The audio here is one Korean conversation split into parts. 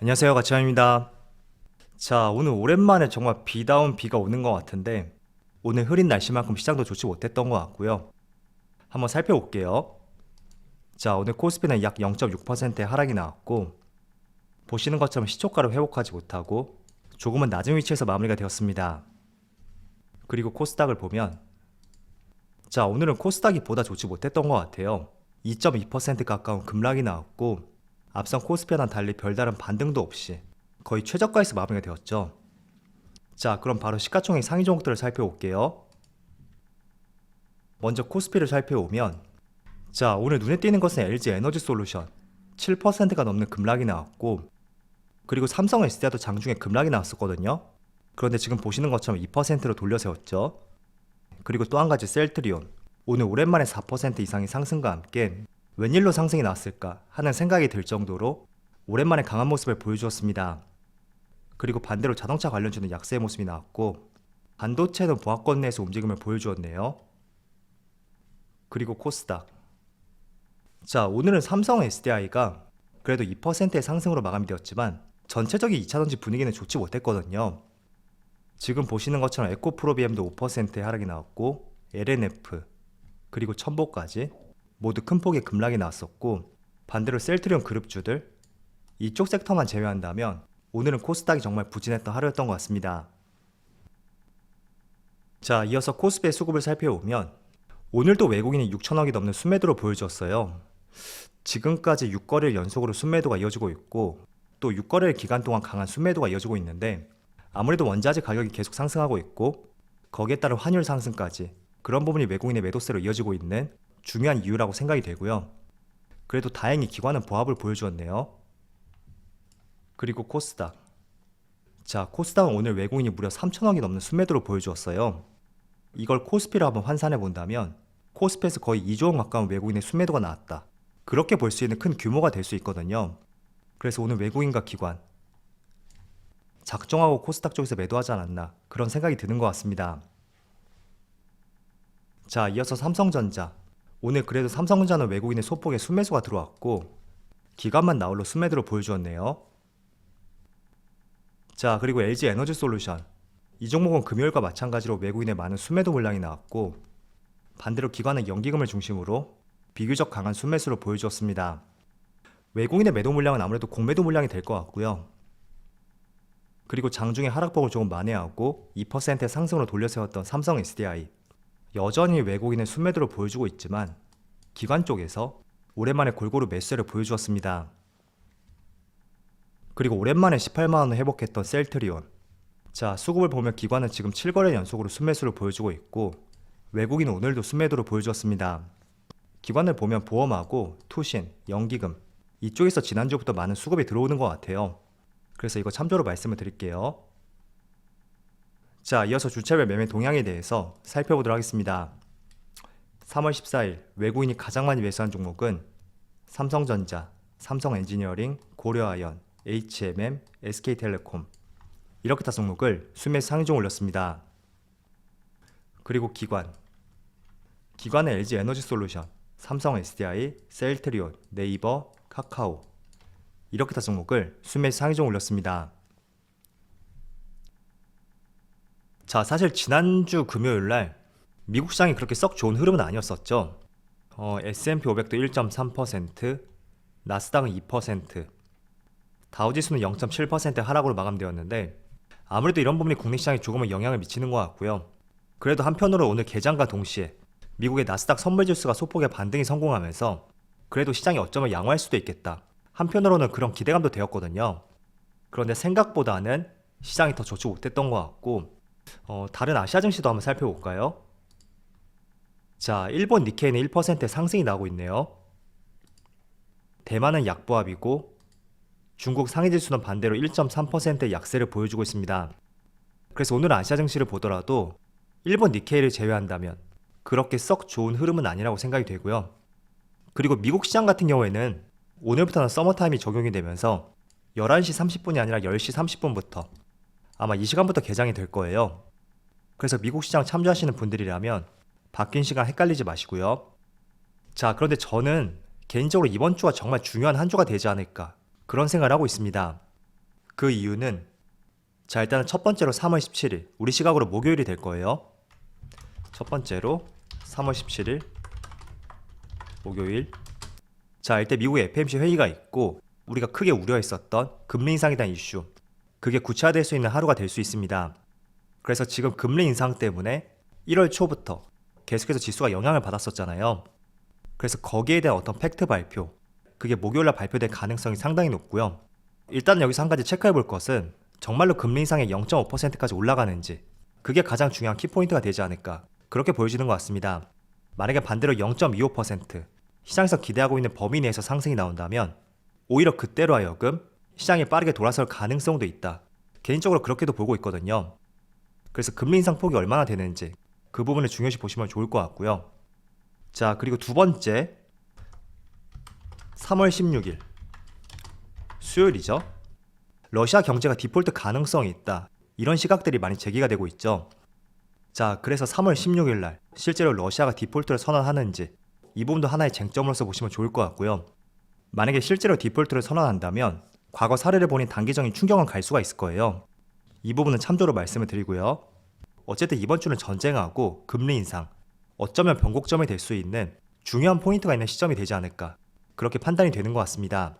안녕하세요, 가치환입니다. 자, 오늘 오랜만에 정말 비다운 비가 오는 것 같은데 오늘 흐린 날씨만큼 시장도 좋지 못했던 것 같고요. 한번 살펴볼게요. 자, 오늘 코스피는 약 0.6%의 하락이 나왔고 보시는 것처럼 시초가를 회복하지 못하고 조금은 낮은 위치에서 마무리가 되었습니다. 그리고 코스닥을 보면 자, 오늘은 코스닥이 보다 좋지 못했던 것 같아요. 2.2% 가까운 급락이 나왔고 앞선 코스피와는 달리 별다른 반등도 없이 거의 최저가에서 마무리가 되었죠. 자, 그럼 바로 시가총액 상위 종목들을 살펴볼게요. 먼저 코스피를 살펴보면 자, 오늘 눈에 띄는 것은 LG에너지솔루션 7%가 넘는 급락이 나왔고 그리고 삼성 SDI도 장중에 급락이 나왔었거든요. 그런데 지금 보시는 것처럼 2%로 돌려세웠죠. 그리고 또 한 가지 셀트리온 오늘 오랜만에 4% 이상의 상승과 함께 웬일로 상승이 나왔을까 하는 생각이 들 정도로 오랜만에 강한 모습을 보여주었습니다. 그리고 반대로 자동차 관련주는 약세의 모습이 나왔고 반도체는 보합권 내에서 움직임을 보여주었네요. 그리고 코스닥 자, 오늘은 삼성 SDI가 그래도 2%의 상승으로 마감이 되었지만 전체적인 2차전지 분위기는 좋지 못했거든요. 지금 보시는 것처럼 에코프로비엠도 5%의 하락이 나왔고 LNF 그리고 첨보까지 모두 큰 폭의 급락이 나왔었고 반대로 셀트리온 그룹주들 이쪽 섹터만 제외한다면 오늘은 코스닥이 정말 부진했던 하루였던 것 같습니다. 자, 이어서 코스피의 수급을 살펴보면 오늘도 외국인이 6천억이 넘는 순매도로 보여주었어요. 지금까지 6거래일 연속으로 순매도가 이어지고 있고 또 6거래일 기간 동안 강한 순매도가 이어지고 있는데 아무래도 원자재 가격이 계속 상승하고 있고 거기에 따른 환율 상승까지 그런 부분이 외국인의 매도세로 이어지고 있는 중요한 이유라고 생각이 되고요. 그래도 다행히 기관은 보합을 보여주었네요. 그리고 코스닥 자, 코스닥은 오늘 외국인이 무려 3천억이 넘는 순매도로 보여주었어요. 이걸 코스피로 한번 환산해 본다면 코스피에서 거의 2조 원 가까운 외국인의 순매도가 나왔다. 그렇게 볼 수 있는 큰 규모가 될 수 있거든요. 그래서 오늘 외국인과 기관 작정하고 코스닥 쪽에서 매도하지 않았나 그런 생각이 드는 것 같습니다. 자, 이어서 삼성전자 오늘 그래도 삼성전자는 외국인의 소폭의 순매수가 들어왔고 기관만 나홀로 순매도를 보여주었네요. 자, 그리고 LG에너지솔루션 이 종목은 금요일과 마찬가지로 외국인의 많은 순매도 물량이 나왔고 반대로 기관은 연기금을 중심으로 비교적 강한 순매수로 보여주었습니다. 외국인의 매도 물량은 아무래도 공매도 물량이 될 것 같고요. 그리고 장중에 하락폭을 조금 만회하고 2%의 상승으로 돌려세웠던 삼성 SDI 여전히 외국인의 순매도를 보여주고 있지만 기관 쪽에서 오랜만에 골고루 매수세를 보여주었습니다. 그리고 오랜만에 18만원을 회복했던 셀트리온 자, 수급을 보면 기관은 지금 7거래 연속으로 순매수를 보여주고 있고 외국인은 오늘도 순매도를 보여주었습니다. 기관을 보면 보험하고 투신, 연기금 이쪽에서 지난주부터 많은 수급이 들어오는 것 같아요. 그래서 이거 참조로 말씀을 드릴게요. 자, 이어서 주차별 매매 동향에 대해서 살펴보도록 하겠습니다. 3월 14일 외국인이 가장 많이 매수한 종목은 삼성전자, 삼성엔지니어링, 고려아연, HMM, SK텔레콤 이렇게 다 종목을 순매수 상위종 올렸습니다. 그리고 기관은 LG에너지솔루션, 삼성 SDI, 셀트리온, 네이버, 카카오 이렇게 다 종목을 순매수 상위종 올렸습니다. 자, 사실 지난주 금요일날 미국 시장이 그렇게 썩 좋은 흐름은 아니었었죠. S&P 500도 1.3%, 나스닥은 2%, 다우지수는 0.7% 하락으로 마감되었는데 아무래도 이런 부분이 국내 시장에 조금은 영향을 미치는 것 같고요. 그래도 한편으로 오늘 개장과 동시에 미국의 나스닥 선물지수가 소폭의 반등이 성공하면서 그래도 시장이 어쩌면 양호할 수도 있겠다. 한편으로는 그런 기대감도 되었거든요. 그런데 생각보다는 시장이 더 좋지 못했던 것 같고 다른 아시아 증시도 한번 살펴볼까요? 자, 일본 니케이는 1%의 상승이 나오고 있네요. 대만은 약보합이고 중국 상위지수는 반대로 1.3%의 약세를 보여주고 있습니다. 그래서 오늘 아시아 증시를 보더라도 일본 니케이를 제외한다면 그렇게 썩 좋은 흐름은 아니라고 생각이 되고요. 그리고 미국 시장 같은 경우에는 오늘부터는 서머타임이 적용이 되면서 11시 30분이 아니라 10시 30분부터 아마 이 시간부터 개장이 될 거예요. 그래서 미국 시장 참조하시는 분들이라면 바뀐 시간 헷갈리지 마시고요. 자, 그런데 저는 개인적으로 이번 주가 정말 중요한 한 주가 되지 않을까 그런 생각을 하고 있습니다. 그 이유는 자, 일단은 첫 번째로 3월 17일 우리 시각으로 목요일이 될 거예요. 첫 번째로 3월 17일 목요일. 자, 이때 미국의 FOMC 회의가 있고 우리가 크게 우려했었던 금리 인상에 대한 이슈, 그게 구체화될 수 있는 하루가 될 수 있습니다. 그래서 지금 금리 인상 때문에 1월 초부터 계속해서 지수가 영향을 받았었잖아요. 그래서 거기에 대한 어떤 팩트 발표, 그게 목요일날 발표될 가능성이 상당히 높고요. 일단 여기서 한 가지 체크해 볼 것은 정말로 금리 인상이 0.5%까지 올라가는지, 그게 가장 중요한 키포인트가 되지 않을까, 그렇게 보여지는 것 같습니다. 만약에 반대로 0.25%, 시장에서 기대하고 있는 범위 내에서 상승이 나온다면 오히려 그때로 하여금 시장이 빠르게 돌아설 가능성도 있다. 개인적으로 그렇게도 보고 있거든요. 그래서 금리 인상 폭이 얼마나 되는지 그 부분을 중요시 보시면 좋을 것 같고요. 자, 그리고 두 번째 3월 16일 수요일이죠. 러시아 경제가 디폴트 가능성이 있다. 이런 시각들이 많이 제기가 되고 있죠. 자, 그래서 3월 16일 날 실제로 러시아가 디폴트를 선언하는지 이 부분도 하나의 쟁점으로서 보시면 좋을 것 같고요. 만약에 실제로 디폴트를 선언한다면 과거 사례를 보니 단기적인 충격은 갈 수가 있을 거예요. 이 부분은 참조로 말씀을 드리고요. 어쨌든 이번 주는 전쟁하고 금리 인상, 어쩌면 변곡점이 될 수 있는 중요한 포인트가 있는 시점이 되지 않을까, 그렇게 판단이 되는 것 같습니다.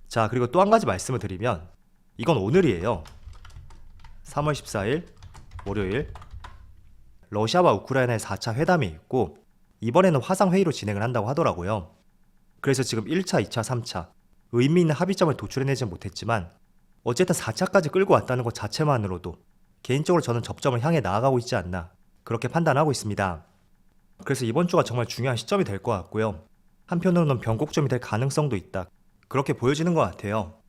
자, 그리고 또 한 가지 말씀을 드리면 이건 오늘이에요. 3월 14일 월요일 러시아와 우크라이나의 4차 회담이 있고 이번에는 화상회의로 진행을 한다고 하더라고요. 그래서 지금 1차, 2차, 3차 의미 있는 합의점을 도출해내지 못했지만 어쨌든 4차까지 끌고 왔다는 것 자체만으로도 개인적으로 저는 접점을 향해 나아가고 있지 않나, 그렇게 판단하고 있습니다. 그래서 이번 주가 정말 중요한 시점이 될 것 같고요. 한편으로는 변곡점이 될 가능성도 있다, 그렇게 보여지는 것 같아요.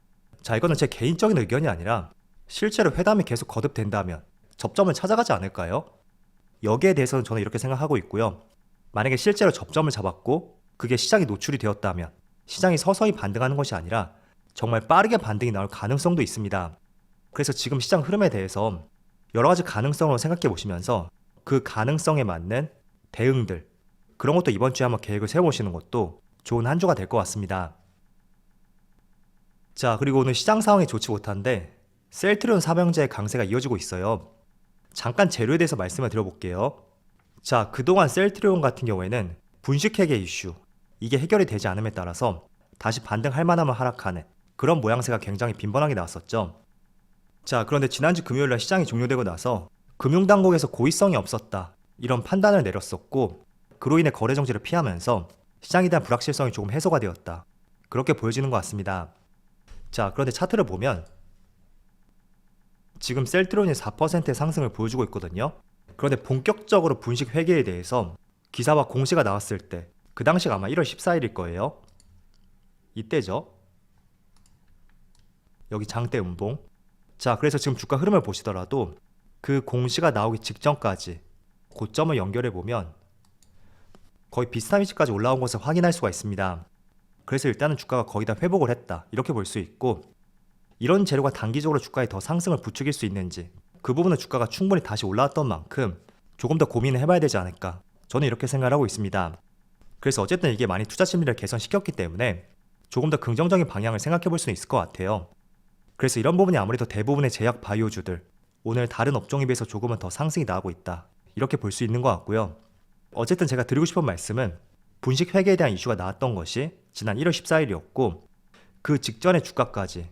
자, 이거는 제 개인적인 의견이 아니라 실제로 회담이 계속 거듭된다면 접점을 찾아가지 않을까요? 여기에 대해서는 저는 이렇게 생각하고 있고요. 만약에 실제로 접점을 잡았고 그게 시장이 노출이 되었다면 시장이 서서히 반등하는 것이 아니라 정말 빠르게 반등이 나올 가능성도 있습니다. 그래서 지금 시장 흐름에 대해서 여러 가지 가능성으로 생각해 보시면서 그 가능성에 맞는 대응들, 그런 것도 이번 주에 한번 계획을 세워보시는 것도 좋은 한 주가 될 것 같습니다. 자, 그리고 오늘 시장 상황이 좋지 못한데 셀트리온 삼형제의 강세가 이어지고 있어요. 잠깐 재료에 대해서 말씀을 드려볼게요. 자, 그동안 셀트리온 같은 경우에는 분식회계 이슈, 이게 해결이 되지 않음에 따라서 다시 반등할 만하면 하락하는 그런 모양새가 굉장히 빈번하게 나왔었죠. 자, 그런데 지난주 금요일날 시장이 종료되고 나서 금융당국에서 고의성이 없었다, 이런 판단을 내렸었고 그로 인해 거래 정지를 피하면서 시장에 대한 불확실성이 조금 해소가 되었다, 그렇게 보여지는 것 같습니다. 자, 그런데 차트를 보면 지금 셀트리온이 4%의 상승을 보여주고 있거든요. 그런데 본격적으로 분식 회계에 대해서 기사와 공시가 나왔을 때 그 당시가 아마 1월 14일일 거예요. 이때죠. 여기 장대 음봉. 자, 그래서 지금 주가 흐름을 보시더라도 그 공시가 나오기 직전까지 고점을 연결해 보면 거의 비슷한 위치까지 올라온 것을 확인할 수가 있습니다. 그래서 일단은 주가가 거의 다 회복을 했다, 이렇게 볼 수 있고, 이런 재료가 단기적으로 주가에 더 상승을 부추길 수 있는지 그 부분은 주가가 충분히 다시 올라왔던 만큼 조금 더 고민을 해봐야 되지 않을까, 저는 이렇게 생각을 하고 있습니다. 그래서 어쨌든 이게 많이 투자 심리를 개선시켰기 때문에 조금 더 긍정적인 방향을 생각해 볼 수는 있을 것 같아요. 그래서 이런 부분이 아무래도 대부분의 제약 바이오주들 오늘 다른 업종에 비해서 조금은 더 상승이 나오고 있다, 이렇게 볼 수 있는 것 같고요. 어쨌든 제가 드리고 싶은 말씀은 분식 회계에 대한 이슈가 나왔던 것이 지난 1월 14일이었고 그 직전의 주가까지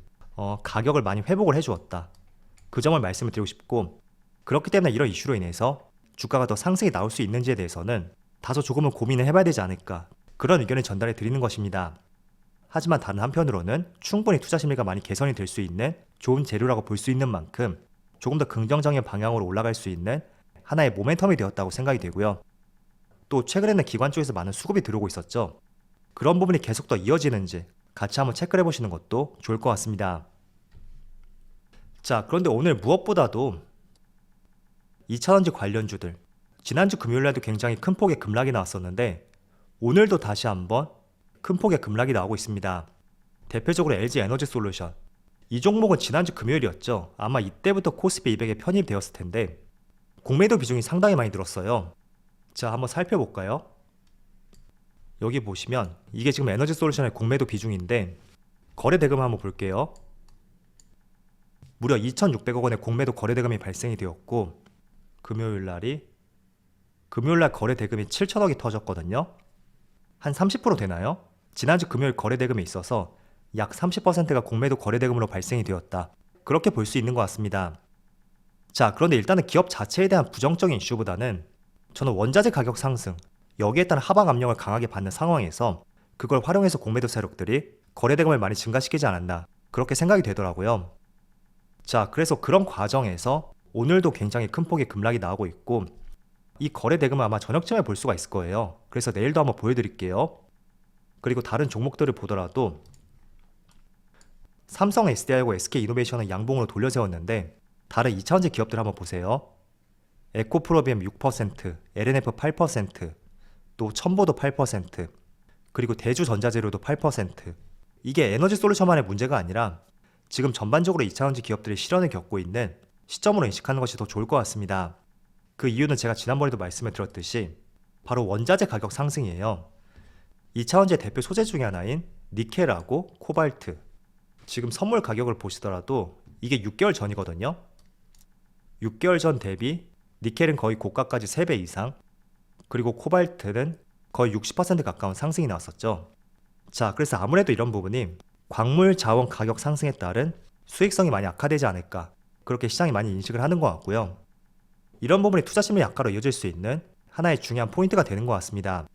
가격을 많이 회복을 해주었다, 그 점을 말씀을 드리고 싶고, 그렇기 때문에 이런 이슈로 인해서 주가가 더 상승이 나올 수 있는지에 대해서는 다소 조금은 고민을 해봐야 되지 않을까, 그런 의견을 전달해 드리는 것입니다. 하지만 다른 한편으로는 충분히 투자 심리가 많이 개선이 될 수 있는 좋은 재료라고 볼 수 있는 만큼 조금 더 긍정적인 방향으로 올라갈 수 있는 하나의 모멘텀이 되었다고 생각이 되고요. 또 최근에는 기관 쪽에서 많은 수급이 들어오고 있었죠. 그런 부분이 계속 더 이어지는지 같이 한번 체크를 해보시는 것도 좋을 것 같습니다. 자, 그런데 오늘 무엇보다도 2차전지 관련주들, 지난주 금요일날도 굉장히 큰 폭의 급락이 나왔었는데 오늘도 다시 한번 큰 폭의 급락이 나오고 있습니다. 대표적으로 LG 에너지 솔루션, 이 종목은 지난주 금요일이었죠. 아마 이때부터 코스피 200에 편입이 되었을 텐데 공매도 비중이 상당히 많이 늘었어요. 자, 한번 살펴볼까요? 여기 보시면 이게 지금 에너지 솔루션의 공매도 비중인데 거래 대금을 한번 볼게요. 무려 2,600억 원의 공매도 거래 대금이 발생이 되었고 금요일날 거래 대금이 7천억이 터졌거든요. 한 30% 되나요? 지난주 금요일 거래 대금에 있어서 약 30%가 공매도 거래 대금으로 발생이 되었다. 그렇게 볼 수 있는 것 같습니다. 자, 그런데 일단은 기업 자체에 대한 부정적인 이슈보다는 저는 원자재 가격 상승, 여기에 따른 하방 압력을 강하게 받는 상황에서 그걸 활용해서 공매도 세력들이 거래 대금을 많이 증가시키지 않았나, 그렇게 생각이 되더라고요. 자, 그래서 그런 과정에서 오늘도 굉장히 큰 폭의 급락이 나오고 있고 이 거래 대금은 아마 저녁쯤에 볼 수가 있을 거예요. 그래서 내일도 한번 보여드릴게요. 그리고 다른 종목들을 보더라도 삼성 SDI하고 SK이노베이션은 양봉으로 돌려세웠는데 다른 2차원지 기업들 한번 보세요. 에코프로비엠 6%, LNF 8%, 또 첨보도 8%, 그리고 대주전자재료도 8%. 이게 에너지 솔루션만의 문제가 아니라 지금 전반적으로 2차원지 기업들이 실현을 겪고 있는 시점으로 인식하는 것이 더 좋을 것 같습니다. 그 이유는 제가 지난번에도 말씀을 드렸듯이 바로 원자재 가격 상승이에요. 2차원지의 대표 소재 중에 하나인 니켈하고 코발트, 지금 선물 가격을 보시더라도 이게 6개월 전이거든요. 6개월 전 대비 니켈은 거의 고가까지 3배 이상, 그리고 코발트는 거의 60% 가까운 상승이 나왔었죠. 자, 그래서 아무래도 이런 부분이 광물 자원 가격 상승에 따른 수익성이 많이 악화되지 않을까, 그렇게 시장이 많이 인식을 하는 것 같고요. 이런 부분이 투자 심리 악화로 이어질 수 있는 하나의 중요한 포인트가 되는 것 같습니다.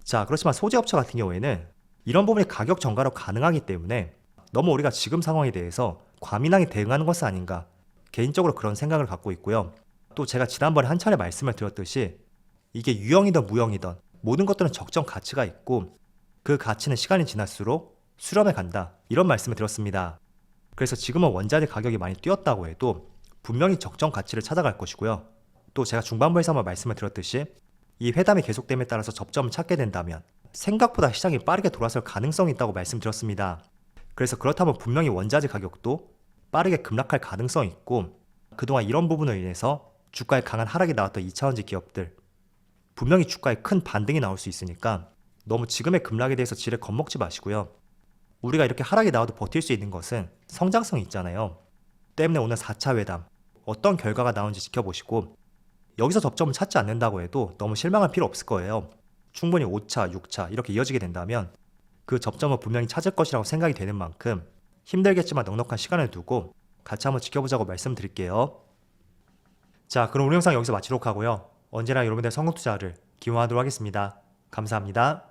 자, 그렇지만 소재업체 같은 경우에는 이런 부분이 가격 전가로 가능하기 때문에 너무 우리가 지금 상황에 대해서 과민하게 대응하는 것은 아닌가, 개인적으로 그런 생각을 갖고 있고요. 또 제가 지난번에 한 차례 말씀을 드렸듯이 이게 유형이든 무형이든 모든 것들은 적정 가치가 있고 그 가치는 시간이 지날수록 수렴해 간다, 이런 말씀을 드렸습니다. 그래서 지금은 원자재 가격이 많이 뛰었다고 해도 분명히 적정 가치를 찾아갈 것이고요. 또 제가 중반부에서 한번 말씀을 드렸듯이 이 회담이 계속됨에 따라서 접점을 찾게 된다면 생각보다 시장이 빠르게 돌아설 가능성이 있다고 말씀드렸습니다. 그래서 그렇다면 분명히 원자재 가격도 빠르게 급락할 가능성이 있고 그동안 이런 부분으로 인해서 주가에 강한 하락이 나왔던 2차원지 기업들 분명히 주가에 큰 반등이 나올 수 있으니까 너무 지금의 급락에 대해서 지레 겁먹지 마시고요. 우리가 이렇게 하락이 나와도 버틸 수 있는 것은 성장성이 있잖아요. 때문에 오늘 4차 회담 어떤 결과가 나오는지 지켜보시고 여기서 접점을 찾지 않는다고 해도 너무 실망할 필요 없을 거예요. 충분히 5차, 6차 이렇게 이어지게 된다면 그 접점을 분명히 찾을 것이라고 생각이 되는 만큼 힘들겠지만 넉넉한 시간을 두고 같이 한번 지켜보자고 말씀드릴게요. 자, 그럼 오늘 영상 여기서 마치도록 하고요. 언제나 여러분들의 성공 투자를 기원하도록 하겠습니다. 감사합니다.